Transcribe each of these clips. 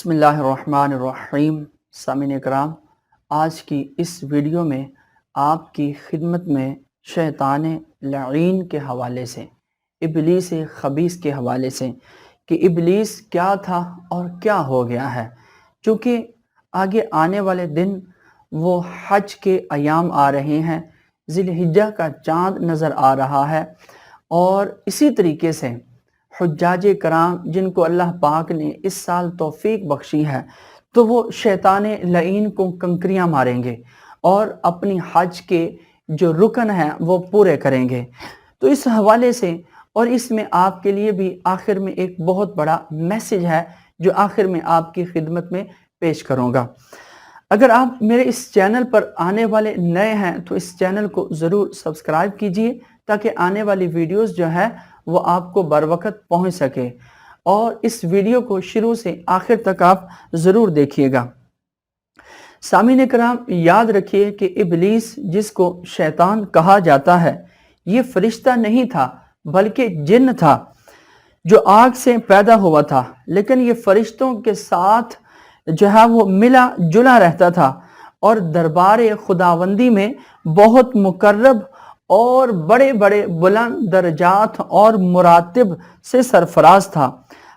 بسم اللہ الرحمن الرحیم۔ سامعین اکرام، آج کی اس ویڈیو میں آپ کی خدمت میں شیطان لعین کے حوالے سے، ابلیس خبیث کے حوالے سے کہ ابلیس کیا تھا اور کیا ہو گیا ہے، چونکہ آگے آنے والے دن وہ حج کے ایام آ رہے ہیں، ذی الحجہ کا چاند نظر آ رہا ہے، اور اسی طریقے سے حجاج کرام جن کو اللہ پاک نے اس سال توفیق بخشی ہے تو وہ شیطان لعین کو کنکریاں ماریں گے اور اپنی حج کے جو رکن ہیں وہ پورے کریں گے۔ تو اس حوالے سے اور اس میں آپ کے لیے بھی آخر میں ایک بہت بڑا میسج ہے جو آخر میں آپ کی خدمت میں پیش کروں گا۔ اگر آپ میرے اس چینل پر آنے والے نئے ہیں تو اس چینل کو ضرور سبسکرائب کیجئے تاکہ آنے والی ویڈیوز جو ہے وہ آپ کو بر وقت پہنچ سکے، اور اس ویڈیو کو شروع سے آخر تک آپ ضرور دیکھیے گا۔ سامعین کرام، یاد رکھیے کہ ابلیس جس کو شیطان کہا جاتا ہے یہ فرشتہ نہیں تھا بلکہ جن تھا جو آگ سے پیدا ہوا تھا، لیکن یہ فرشتوں کے ساتھ جو ہے وہ ملا جلا رہتا تھا اور دربار خداوندی میں بہت مقرب اور بڑے بڑے بلند درجات اور مراتب سے سرفراز تھا۔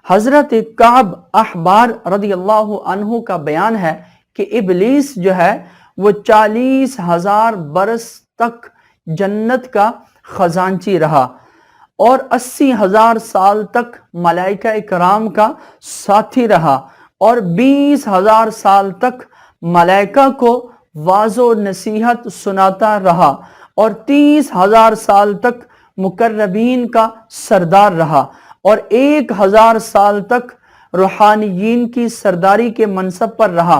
حضرت کعب احبار رضی اللہ عنہ کا بیان ہے کہ ابلیس جو ہے وہ 40,000 برس تک جنت کا خزانچی رہا اور 80,000 سال تک ملائکہ کرام کا ساتھی رہا اور 20,000 سال تک ملائکہ کو واعظ و نصیحت سناتا رہا اور 30,000 سال تک مقربین کا سردار رہا اور 1,000 سال تک روحانیین کی سرداری کے منصب پر رہا،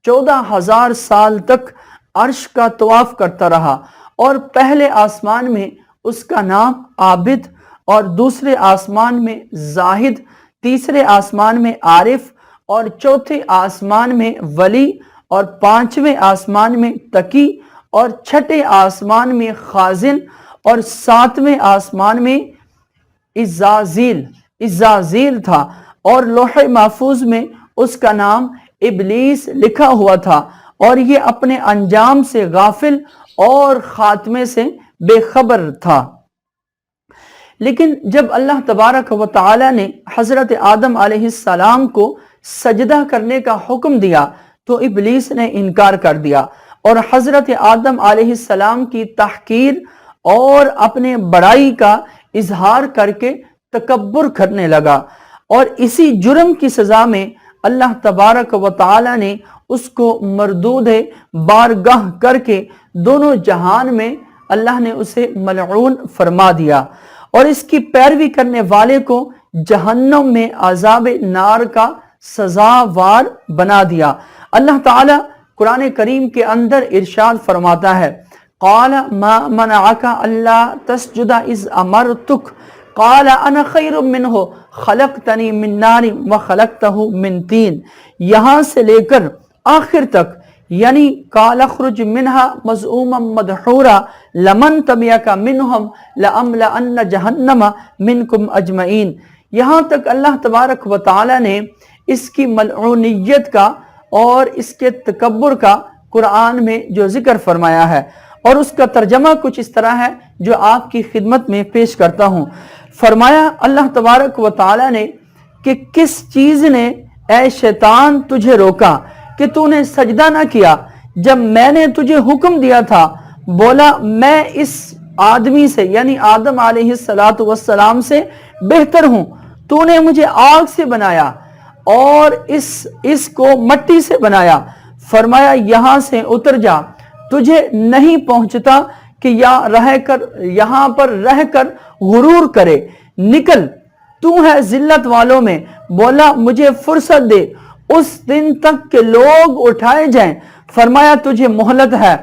14,000 سال تک عرش کا طواف کرتا رہا، اور پہلے آسمان میں اس کا نام عابد اور دوسرے آسمان میں زاہد، تیسرے آسمان میں عارف اور چوتھے آسمان میں ولی اور پانچویں آسمان میں تقی اور چھٹے آسمان میں خازن اور ساتویں آسمان میں عزازیل تھا، اور لوح محفوظ میں اس کا نام ابلیس لکھا ہوا تھا، اور یہ اپنے انجام سے غافل اور خاتمے سے بے خبر تھا۔ لیکن جب اللہ تبارک و تعالی نے حضرت آدم علیہ السلام کو سجدہ کرنے کا حکم دیا تو ابلیس نے انکار کر دیا اور حضرت آدم علیہ السلام کی تحقیر اور اپنے بڑائی کا اظہار کر کے تکبر کرنے لگا، اور اسی جرم کی سزا میں اللہ تبارک و تعالی نے اس کو مردود بارگاہ کر کے دونوں جہان میں اللہ نے اسے ملعون فرما دیا اور اس کی پیروی کرنے والے کو جہنم میں عذاب نار کا سزاوار بنا دیا۔ اللہ تعالی قرآن کریم کے اندر ارشاد فرماتا ہے، قال ما منعک الا تسجد اذ امرتک قال انا خیر منہ خلقتنی من نار وخلقتہ من طین، یہاں سے لے کر آخر تک، یعنی قال اخرج منہا مذءوما مدحورا لمن تبعک منہم لأملأن جہنم منکم اجمعین، یہاں تک اللہ تبارک و تعالی نے اس کی ملعونیت کا اور اس کے تکبر کا قرآن میں جو ذکر فرمایا ہے، اور اس کا ترجمہ کچھ اس طرح ہے جو آپ کی خدمت میں پیش کرتا ہوں۔ فرمایا اللہ تبارک و تعالی نے کہ کس چیز نے اے شیطان تجھے روکا کہ تو نے سجدہ نہ کیا جب میں نے تجھے حکم دیا تھا، بولا میں اس آدمی سے یعنی آدم علیہ السلام سے بہتر ہوں، تو نے مجھے آگ سے بنایا اور اس کو مٹی سے بنایا، فرمایا یہاں سے اتر جا، تجھے نہیں پہنچتا کہ یہاں پر رہ کر غرور کرے، نکل، تو ہے ذلت والوں میں، بولا مجھے فرصت دے اس دن تک کہ لوگ اٹھائے جائیں، فرمایا تجھے مہلت ہے۔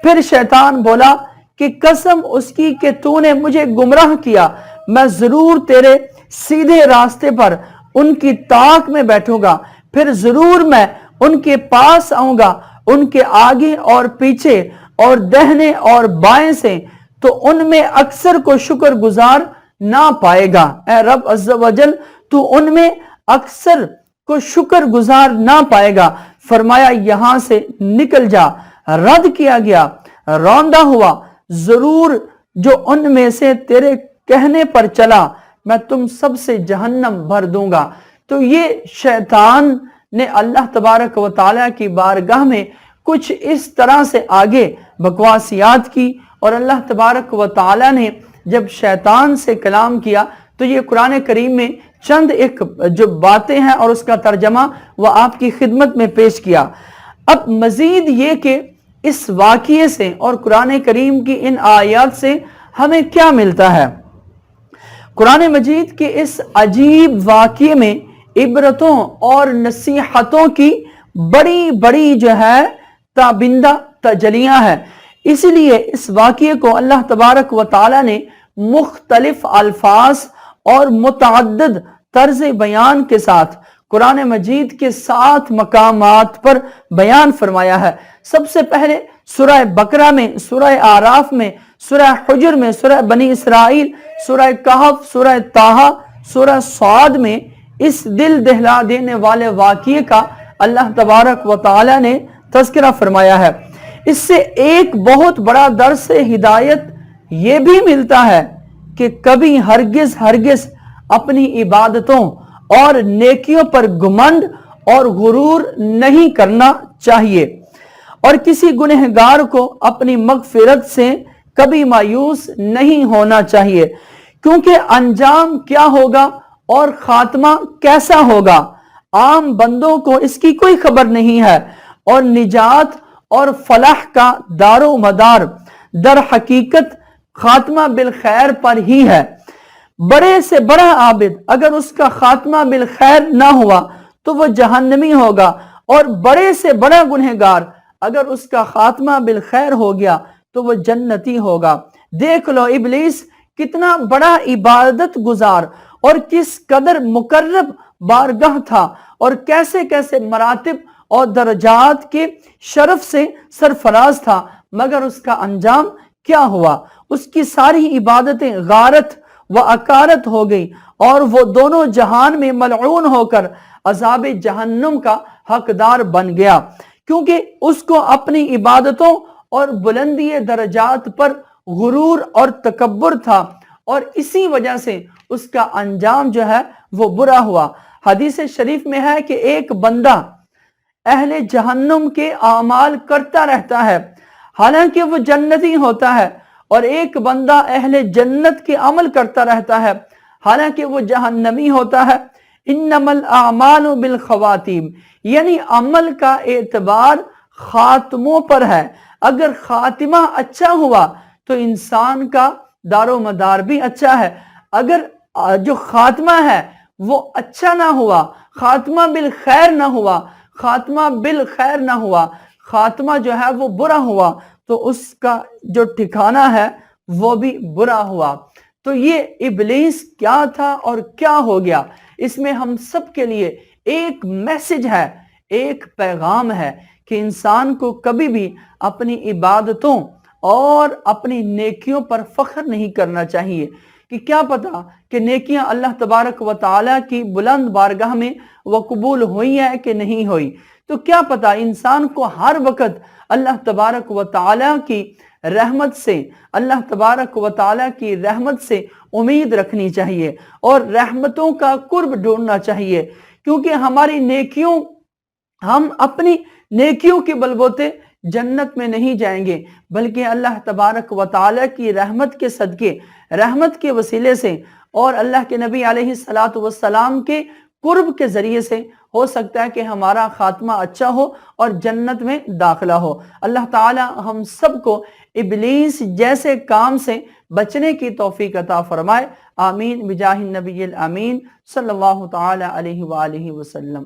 پھر شیطان بولا کہ قسم اس کی کہ تو نے مجھے گمراہ کیا، میں ضرور تیرے سیدھے راستے پر ان کی طاق میں بیٹھوں گا، پھر ضرور میں ان کے پاس آؤں گا، ان کے آگے اور پیچھے اور دہنے اور بائیں سے، تو ان میں اکثر کو شکر گزار نہ پائے گا۔ اے رب عز و جل، تو ان میں اکثر को शुक्र गुजार ना पाएगा। फरमाया यहां से निकल जा। रद्द किया गया, रौंदा हुआ, जरूर जो उनमें से तेरे कहने पर चला मैं तुम सबसे जहन्नम भर दूंगा। तो ये शैतान ने अल्लाह तबारक व तआला की बारगाह में कुछ इस तरह से आगे बकवासियात की, और अल्लाह तबारक व तआला ने जब शैतान से कलाम किया तो ये कुरान करीम में चंद एक जो बातें हैं और उसका तर्जमा वह आपकी खिदमत में पेश किया। अब मजीद ये कि इस वाक़ये से और कुरान करीम की इन आयत से हमें क्या मिलता है। कुरान मजीद के इस अजीब वाक़ये में इबरतों और नसीहतों की बड़ी बड़ी जो है ताबिंदा तजलियां हैं। इसीलिए इस वाक़ये को अल्लाह तबारक व तआला ने मुख्तलिफ अल्फाज और मुतअद्दिद तर्ज बयान के साथ कुरान मजीद के 7 मकामात पर बयान फरमाया है। सबसे पहले सूरह बकरा में, सूरह आराफ में, सूरह हुजर में, सूरह बनी इसराइल, सूरह कहफ, सूरह ताहा, सूरह स्वाद में इस दिल दहला देने वाले वाक़ये का अल्लाह तबारक व तआला ने तज़किरा फरमाया है। इससे एक बहुत बड़ा दर्स हिदायत ये भी मिलता है कि कभी हरगिज हरगिज अपनी इबादतों और नेकियों पर घुमंड और गुरूर नहीं करना चाहिए, और किसी गुनहगार को अपनी मगफिरत से कभी मायूस नहीं होना चाहिए, क्योंकि अंजाम क्या होगा और खात्मा कैसा होगा आम बंदों को इसकी कोई खबर नहीं है, और निजात और फलाह का दारो मदार दर हकीकत खात्मा बिल खैर पर ही है। बड़े से बड़ा आबिद अगर उसका खात्मा बिल खैर ना हुआ तो वह जहन्नमी होगा, और बड़े से बड़ा गुनहगार अगर उसका खात्मा बिल खैर हो गया तो वह जन्नती होगा। देख लो इबलीस कितना बड़ा इबादत गुजार और किस कदर मुकर्रब बारगाह था, और कैसे कैसे मरातिब और दर्जात के शरफ से सरफराज था, मगर उसका अंजाम क्या हुआ। उसकी सारी इबादतें गारत व अकारत हो गई, और वो दोनों जहान में मलऊन होकर अजाब जहन्नुम का हकदार बन गया, क्योंकि उसको अपनी इबादतों और बुलंदी दर्जात पर गुरूर और तकब्बुर था, और इसी वजह से उसका अंजाम जो है वो बुरा हुआ। हदीस शरीफ में है कि एक बंदा अहले जहन्नुम के आमाल करता रहता है हालांकि वो जन्नती होता है, और एक बंदा अहले जन्नत के अमल करता रहता है हालांकि वो जहन्नमी होता है। इन्नमल आमालु बिल खवातीम, यानी अमल का एतबार खात्मों पर है। अगर खातिमा अच्छा हुआ तो इंसान का दारो मदार भी अच्छा है, अगर जो खात्मा है वो अच्छा ना हुआ, खात्मा बिल खैर ना हुआ, खात्मा बिल खैर ना हुआ, खात्मा जो है वो बुरा हुआ, तो उसका जो ठिकाना है वो भी बुरा हुआ। तो ये इबलीस क्या था और क्या हो गया, इसमें हम सब के लिए एक मैसेज है, एक पैगाम है कि इंसान को कभी भी अपनी इबादतों और अपनी नेकियों पर फख्र नहीं करना चाहिए, कि क्या पता कि नेकियां अल्लाह तबारक व तआला की बुलंद बारगाह में वो कबूल हुई है कि नहीं हुई। तो क्या पता, इंसान को हर वक्त अल्लाह तबारक व तआला की रहमत से, अल्लाह तबारक व तआला की रहमत से उम्मीद रखनी चाहिए और रहमतों का कुर्ब ढूंढना चाहिए, क्योंकि हमारी नेकियों, हम अपनी नेकियों के बलबोते जन्नत में नहीं जाएंगे, बल्कि अल्लाह तबारक व तआला की रहमत के सदके, रहमत के वसीले से और अल्लाह के नबी अलैहिस्सलातु वस्सलाम के कुर्ब के जरिए से हो सकता है कि हमारा खात्मा अच्छा हो और जन्नत में दाखिला हो। अल्लाह ताला हम सबको इबलीस जैसे काम से बचने की तौफीक अता फरमाए। आमीन बिजाहिन नबील अमीन सल्लल्लाहु ताला अलैहि व आलिहि वसल्लम।